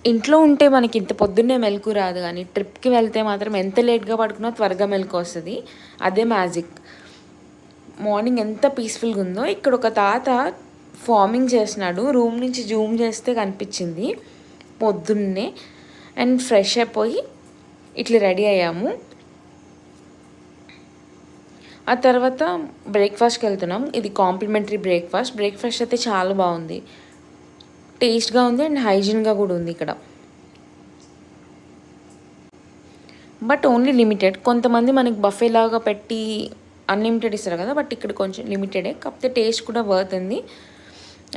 ఇంట్లో ఉంటే మనకి ఇంత పొద్దున్నే మెలకు రాదు, కానీ ట్రిప్కి వెళ్తే మాత్రం ఎంత లేట్గా పడుకున్నా త్వరగా మెలకు వస్తుంది. అదే మ్యాజిక్. మార్నింగ్ ఎంత పీస్ఫుల్గా ఉందో. ఇక్కడ ఒక తాత ఫార్మింగ్ చేస్తున్నాడు, రూమ్ నుంచి జూమ్ చేస్తే కనిపించింది పొద్దున్నే. అండ్ ఫ్రెష్ అయిపోయి ఇట్లా రెడీ అయ్యాము. ఆ తర్వాత బ్రేక్ఫాస్ట్కి వెళ్తున్నాం. ఇది కాంప్లిమెంటరీ బ్రేక్ఫాస్ట్ అయితే చాలా బాగుంది, టేస్ట్గా ఉంది అండ్ హైజీన్గా కూడా ఉంది ఇక్కడ. But only limited. కొంతమంది మనకి బఫే లాగా పెట్టి అన్లిమిటెడ్ ఇస్తారు కదా, బట్ ఇక్కడ కొంచెం లిమిటెడే, కాకపోతే టేస్ట్ కూడా వర్త్ ఉంది.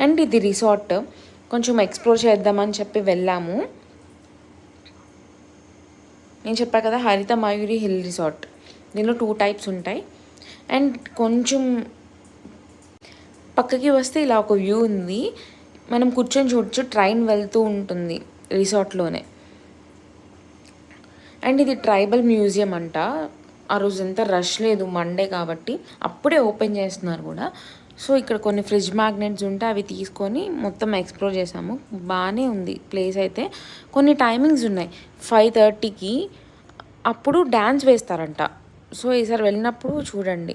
అండ్ ఇది రిసార్ట్, కొంచెం ఎక్స్ప్లోర్ చేద్దామని చెప్పి వెళ్ళాము. నేను చెప్పా కదా, హరిత మయూరి హిల్ రిసార్ట్. దీనిలో 2 టైప్స్ ఉంటాయి. అండ్ కొంచెం పక్కకి వస్తే ఇలా ఒక వ్యూ ఉంది, మనం కూర్చొని చూడొచ్చు. ట్రైన్ వెళ్తూ ఉంటుంది రిసార్ట్లోనే. అండ్ ఇది ట్రైబల్ మ్యూజియం అంట. ఆ రోజు ఎంత రష్ లేదు, మండే కాబట్టి అప్పుడే ఓపెన్ చేస్తున్నారు కూడా. సో ఇక్కడ కొన్ని ఫ్రిడ్జ్ మ్యాగ్నెట్స్ ఉంటే అవి తీసుకొని మొత్తం ఎక్స్ప్లోర్ చేసాము. బాగానే ఉంది ప్లేస్ అయితే. కొన్ని టైమింగ్స్ ఉన్నాయి. 5:30కి అప్పుడు డ్యాన్స్ వేస్తారంట. సో ఈసారి వెళ్ళినప్పుడు చూడండి.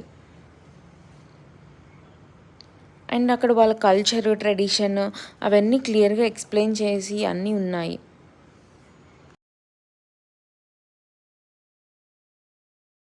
అండ్ అక్కడ వాళ్ళ కల్చర్, ట్రెడిషన్ అవన్నీ క్లియర్గా ఎక్స్ప్లెయిన్ చేసి అన్నీ ఉన్నాయి.